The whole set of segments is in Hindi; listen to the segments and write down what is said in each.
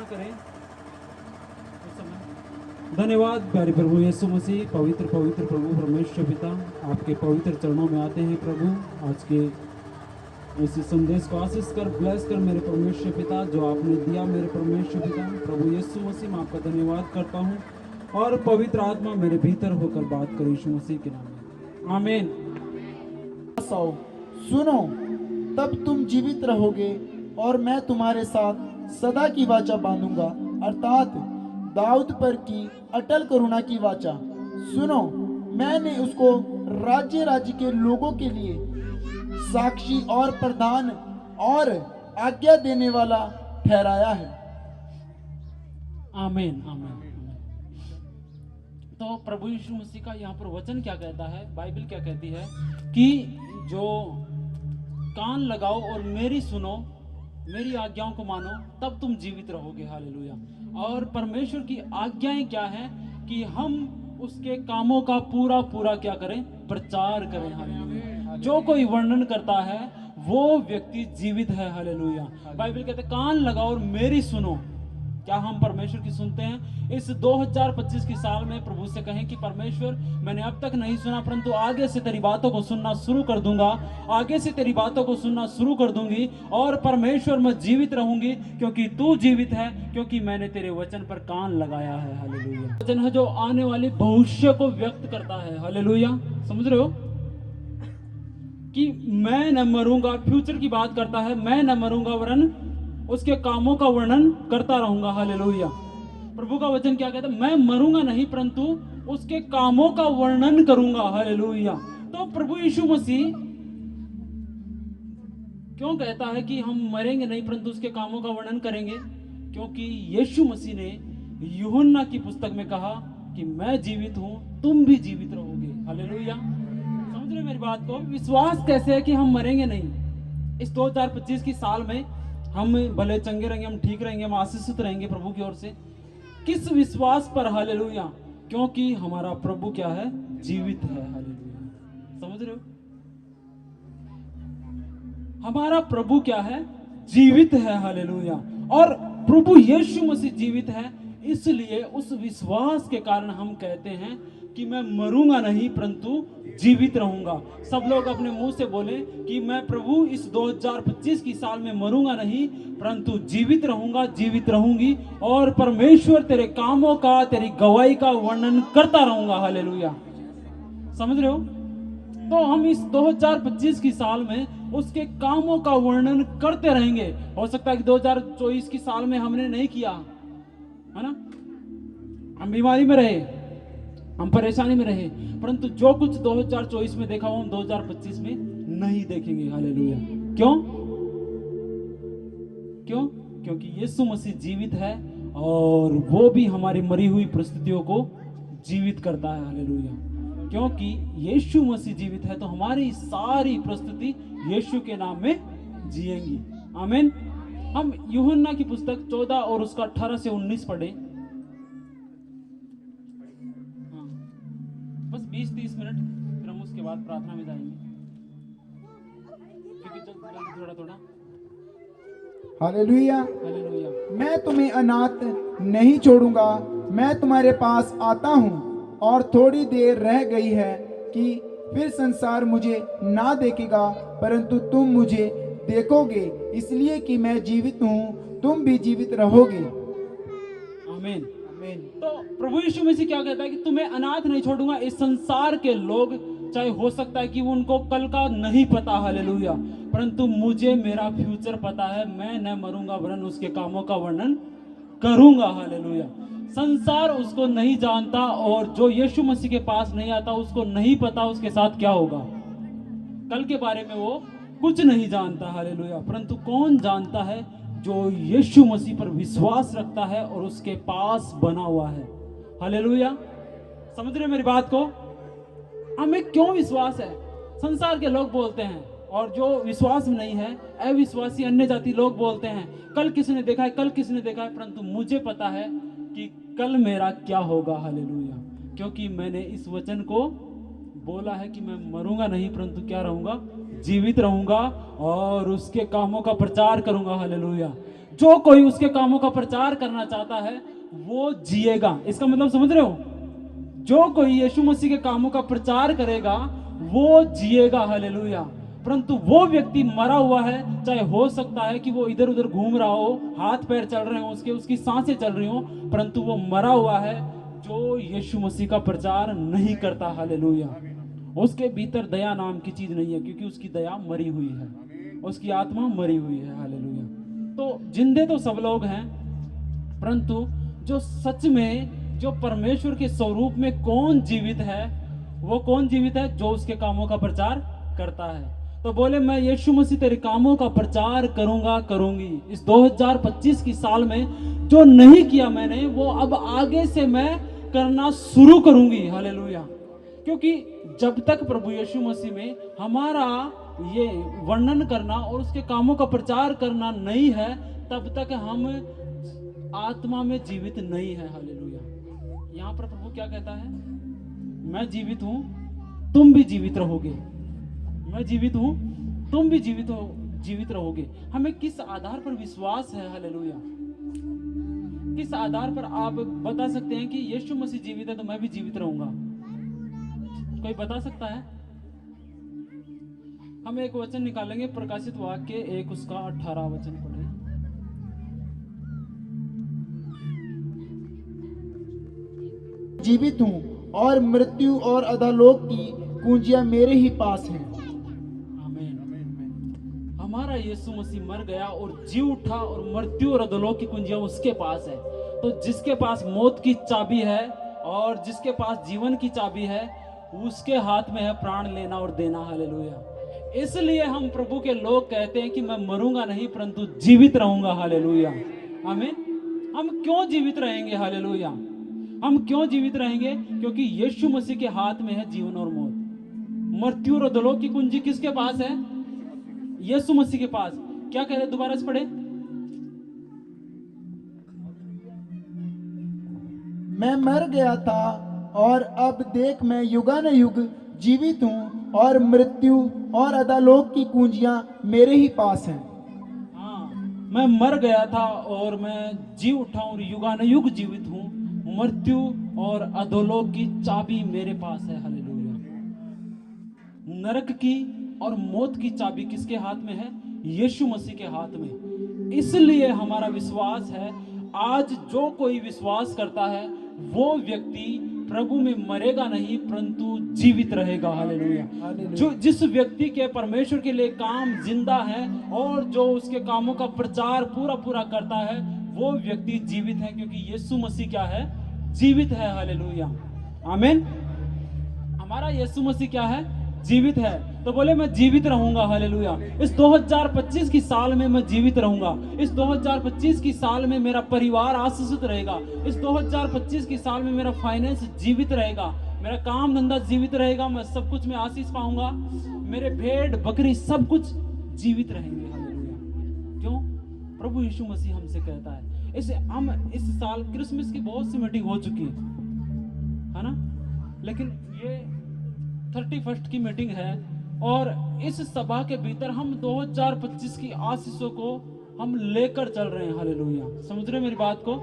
करें उस समय। धन्यवाद प्यारे प्रभु यीशु मसीह, पवित्र पवित्र प्रभु परमेश्वर पिता, आपके पवित्र चरणों में आते हैं प्रभु। आज के इस संदेश को आशीष कर, ब्लेस कर मेरे परमेश्वर पिता, जो आपने दिया मेरे परमेश्वर पिता। प्रभु यीशु मसीह मैं आपका धन्यवाद करता हूँ, और पवित्र आत्मा मेरे भीतर होकर बात करे यीशु मसीह के नाम में, आमीन। सुनो, तब तुम जीवित रहोगे और मैं तुम्हारे साथ सदा की वाचा बांधूंगा, अर्थात दाऊद पर की अटल करुणा की वाचा। सुनो, मैंने उसको राज्य राज्य के लोगों के लिए साक्षी और प्रधान और आज्ञा देने वाला ठहराया है। आमीन आमीन। तो प्रभु यीशु मसीह का यहाँ पर वचन क्या कहता है, बाइबल क्या कहती है कि जो कान लगाओ और मेरी सुनो, मेरी आज्ञाओं को मानो, तब तुम जीवित रहोगे। हालेलुया। और परमेश्वर की आज्ञाएं क्या है कि हम उसके कामों का पूरा पूरा क्या करें, प्रचार करें। हालेलुया। जो कोई वर्णन करता है वो व्यक्ति जीवित है। हालेलुया। बाइबल कहते हैं कान लगाओ और मेरी सुनो। क्या हम परमेश्वर की सुनते हैं? इस 2025 की साल में प्रभु से कहें कि परमेश्वर, मैंने अब तक नहीं सुना, परंतु आगे से तेरी बातों को सुनना शुरू कर दूंगा, आगे से तेरी बातों को सुनना शुरू कर दूंगी, और परमेश्वर मैं जीवित रहूंगी क्योंकि तू जीवित है, क्योंकि मैंने तेरे वचन पर कान लगाया है। हालेलुया। वचन है जो आने वाले भविष्य को व्यक्त करता है। हालेलुया। समझ रहे हो कि मैं न मरूंगा, फ्यूचर की बात करता है, मैं न मरूंगा वरन उसके कामों का वर्णन करता रहूंगा। हालेलुया। प्रभु का वचन क्या कहता है? मैं मरूंगा नहीं, परंतु उसके कामों का वर्णन करूंगा। हालेलुया। तो प्रभु यीशु मसीह क्यों कहता है कि हम मरेंगे नहीं परंतु उसके कामों का वर्णन करेंगे? क्योंकि यीशु मसीह ने यूहन्ना की पुस्तक में कहा कि मैं जीवित हूं, तुम भी जीवित रहोगे। हालेलुया। समझ रहे मेरी बात को? विश्वास कैसे है कि हम मरेंगे नहीं? इस 2025 की साल में हम भले चंगे रहेंगे, हम ठीक रहेंगे, हम आशीषित रहेंगे प्रभु की ओर से। किस विश्वास पर? हालेलुया। क्योंकि हमारा प्रभु क्या है? जीवित है। हालेलुया। समझ रहे हो? हमारा प्रभु क्या है? जीवित है। हालेलुया। और प्रभु यीशु मसीह जीवित है, इसलिए उस विश्वास के कारण हम कहते हैं कि मैं मरूंगा नहीं परंतु जीवित रहूंगा। सब लोग अपने मुंह से बोले कि मैं प्रभु इस 2025 की साल में मरूंगा नहीं परंतु जीवित रहूंगा, जीवित रहूंगी, और परमेश्वर तेरे कामों का, तेरी गवाही का वर्णन करता रहूंगा। हालेलुया। समझ रहे हो? तो हम इस 2025 की साल में उसके कामों का वर्णन करते रहेंगे। हो सकता है कि 2024 की साल में हमने नहीं किया, है ना, हम बीमारी में रहे, हम परेशानी में रहे, परंतु जो कुछ 2024 में देखा वो हम 2025 में नहीं देखेंगे। हालेलुया। क्यों? क्यों? क्योंकि यीशु मसीह जीवित है और वो भी हमारी मरी हुई परिस्थितियों को जीवित करता है। हालेलुया। क्योंकि यीशु मसीह जीवित है तो हमारी सारी परिस्थिति यीशु के नाम में जिएंगी। आमीन। हम यूहन्ना की पुस्तक 14 और उसका 18 से 19 पढ़े। बस 20-30 मिनट, फिर हम उसके बाद प्रार्थना में जाएंगे, क्योंकि थोड़ा थोड़ा। हालेलुया। हालेलुया। मैं तुम्हें अनाथ नहीं छोड़ूंगा, मैं तुम्हारे पास आता हूँ, और थोड़ी देर रह गई है कि फिर संसार मुझे ना देखेगा परंतु तुम मुझे देखोगे, इसलिए कि मैं जीवित हूँ, तुम भी जीवित रहोगे। आमीन। तो प्रभु यीशु मसीह क्या कहता है कि तुम्हें अनाथ नहीं छोड़ूंगा। इस संसार के लोग, चाहे हो सकता है कि उनको कल का नहीं पता, हालेलुया, परंतु मुझे मेरा फ्यूचर पता है। मैं न मरूंगा वरन उसके कामों का वर्णन करूंगा। हालेलुया। संसार उसको नहीं जानता, और जो यीशु मसीह के पास नहीं आता उसको नहीं पता उसके साथ क्या होगा। कल के बारे में वो कुछ नहीं जानता। हालेलुया। परंतु कौन जानता है? जो यीशु मसीह पर विश्वास रखता है और उसके पास बना हुआ है। हालेलुया। समझ रहे मेरी बात को? हमें क्यों विश्वास है? संसार के लोग बोलते हैं, और जो विश्वास में नहीं है, अविश्वासी अन्य जाति लोग बोलते हैं कल किसने देखा है, कल किसने देखा है, परंतु मुझे पता है कि कल मेरा क्या होगा। हालेलुया। क्योंकि मैंने इस वचन को बोला है कि मैं मरूंगा नहीं परंतु क्या रहूंगा? जीवित रहूंगा और उसके कामों का प्रचार करूंगा। हालेलुया। जो कोई उसके कामों का प्रचार करना चाहता है वो जिएगा। इसका मतलब समझ रहे हो? जो कोई यीशु मसीह के कामों का प्रचार करेगा वो जिएगा। हालेलुया। परंतु वो व्यक्ति मरा हुआ है, चाहे हो सकता है कि वो इधर उधर घूम रहा हो, हाथ पैर चल रहे हो उसके, उसकी सांसें चल रही हो, परंतु वो मरा हुआ है जो यीशु मसीह का प्रचार नहीं करता। हालेलुया। उसके भीतर दया नाम की चीज नहीं है, क्योंकि उसकी दया मरी हुई है, उसकी आत्मा मरी हुई है। हालेलुया। तो जिंदे तो सब लोग हैं, परंतु जो सच में, जो परमेश्वर के स्वरूप में कौन जीवित है, वो कौन जीवित है? जो उसके कामों का प्रचार करता है। तो बोले, मैं यीशु मसीह तेरे कामों का प्रचार करूंगा, करूंगी। इस 2025 की साल में जो नहीं किया मैंने, वो अब आगे से मैं करना शुरू करूंगी। हालेलुया। क्योंकि जब तक प्रभु यीशु मसीह में हमारा ये वर्णन करना और उसके कामों का प्रचार करना नहीं है, तब तक हम आत्मा में जीवित नहीं है। हालेलुया। यहाँ पर प्रभु क्या कहता है? मैं जीवित हूं, तुम भी जीवित रहोगे। मैं जीवित हूं, तुम भी जीवित रहोगे। हमें किस आधार पर विश्वास है? हालेलुया। किस आधार पर आप बता सकते हैं कि यीशु मसीह जीवित है तो मैं भी जीवित रहूंगा? कोई बता सकता है? हम एक वचन निकालेंगे, प्रकाशित वाक्य 1 उसका 18 वचन पढ़े। जीवित हूँ और मृत्यु और अधोलोक की कुंजियां मेरे ही पास हैं। आमीन। हमारा यीशु मसीह मर गया और जी उठा, और मृत्यु और अधोलोक की कुंजियां उसके पास है। तो जिसके पास मौत की चाबी है और जिसके पास जीवन की चाबी है, उसके हाथ में है प्राण लेना और देना। हालेलुया। इसलिए हम प्रभु के लोग कहते हैं कि मैं मरूंगा नहीं परंतु जीवित रहूंगा। हालेलुया। आमीन। हम क्यों जीवित रहेंगे? हालेलुया। हम क्यों जीवित रहेंगे? क्योंकि यीशु मसीह के हाथ में है जीवन और मौत। मृत्यु और अधोलोक की कुंजी किसके पास है? यीशु मसीह के पास। क्या कह रहे? दोबारा से पढ़े। मैं मर गया था और अब देख मैं युगानुयुग जीवित हूँ और मृत्यु और अधोलोक की कुंजियां मेरे ही पास हैं। हाँ, मैं मर गया था और मैं जी उठा और युगानुयुग जीवित हूँ। मृत्यु और अधोलोक की चाबी मेरे पास है। हालेलुया। नरक की और मौत की चाबी किसके हाथ में है? यीशु मसीह के हाथ में। इसलिए हमारा विश्वास है, आज जो कोई विश्वास करता है वो व्यक्ति प्रभु में मरेगा नहीं परंतु जीवित रहेगा। हालेलुया। जो जिस व्यक्ति के परमेश्वर के लिए काम जिंदा है और जो उसके कामों का प्रचार पूरा पूरा करता है, वो व्यक्ति जीवित है, क्योंकि यीशु मसीह क्या है? जीवित है। हालेलुया। आमीन। हमारा यीशु मसीह क्या है? जीवित है। तो बोले, मैं जीवित रहूंगा। हालेलुया। इस 2025 की साल में मैं जीवित रहूंगा। इस 2025 की साल में मेरा परिवार आशीषित रहेगा। इस 2025 की साल में मेरा फाइनेंस जीवित रहेगा, मेरा काम धंधा जीवित रहेगा, मैं सब कुछ में आशीष पाऊंगा, मेरे भेड़ बकरी सब कुछ जीवित रहेंगे। हालेलुया। क्यों? प्रभु यीशु मसीह हमसे कहता है। हम इस साल क्रिसमस की बहुत सी मीटिंग हो चुकी है ना, लेकिन ये 31 की मीटिंग है और इस सभा के भीतर हम 2025 की आशीषों को हम लेकर चल रहे हैं। हालेलुया। समझ रहे मेरी बात को?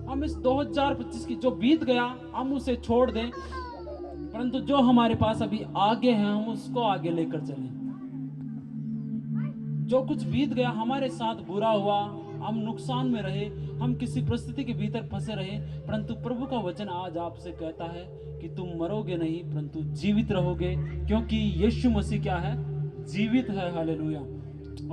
हम इस 2025 की जो बीत गया हम उसे छोड़ दें, परंतु जो हमारे पास अभी आगे है हम उसको आगे लेकर चलें। जो कुछ बीत गया, हमारे साथ बुरा हुआ, हम नुकसान में रहे, हम किसी परिस्थिति के भीतर फंसे रहे, परंतु प्रभु का वचन आज आपसे कहता है कि तुम मरोगे नहीं परंतु जीवित रहोगे, क्योंकि यीशु मसीह क्या है? जीवित है। हालेलुया।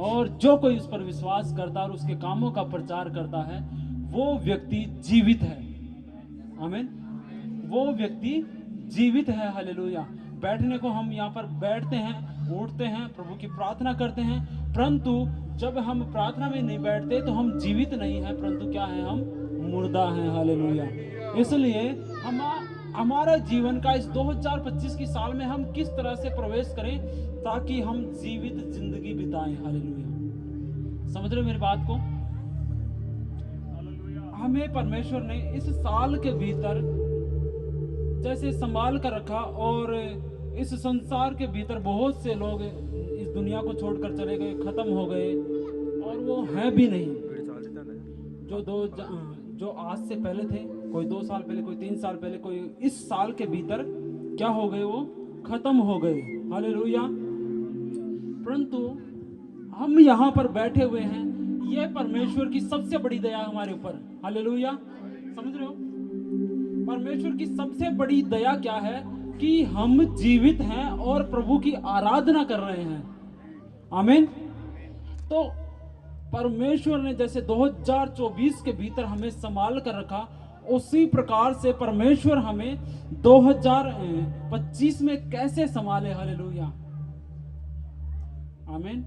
और जो कोई उस पर विश्वास करता है और उसके कामों का प्रचार करता है, वो व्यक्ति जीवित है। आमीन। वो व्यक्ति जीवित है। हालेलुया। बैठने को हम यहाँ पर बैठते हैं, उठते हैं, प्रभु की प्रार्थना करते हैं, परंतु जब हम प्रार्थना में नहीं बैठते तो हम जीवित नहीं हैं, परंतु क्या है? हम मुर्दा हैं। हालेलुया। इसलिए हमारा जीवन का इस 2025 की साल में हम किस तरह से प्रवेश करें ताकि हम जीवित जिंदगी बिताएं। हालेलुया। समझ रहे मेरी बात को? हमें परमेश्वर ने इस साल के भीतर जैसे संभाल कर रखा, और इस संसार के भीतर बहुत से लोग इस दुनिया को छोड़कर चले गए, खत्म हो गए, और वो हैं भी नहीं। जो आज से पहले थे, कोई 2 साल पहले, कोई 3 साल पहले, कोई इस साल के भीतर क्या हो गए, वो खत्म हो गए। हालेलुया। परंतु हम यहाँ पर बैठे हुए हैं, ये परमेश्वर की सबसे बड़ी दया हमारे ऊपर। हालेलुया। समझ रहे हो? परमेश्वर की सबसे बड़ी दया क्या है कि हम जीवित हैं और प्रभु की आराधना कर रहे हैं। आमीन। तो परमेश्वर ने जैसे 2024 के भीतर हमें संभाल कर रखा, उसी प्रकार से परमेश्वर हमें 2025 में कैसे संभाले। हालेलुया। आमीन।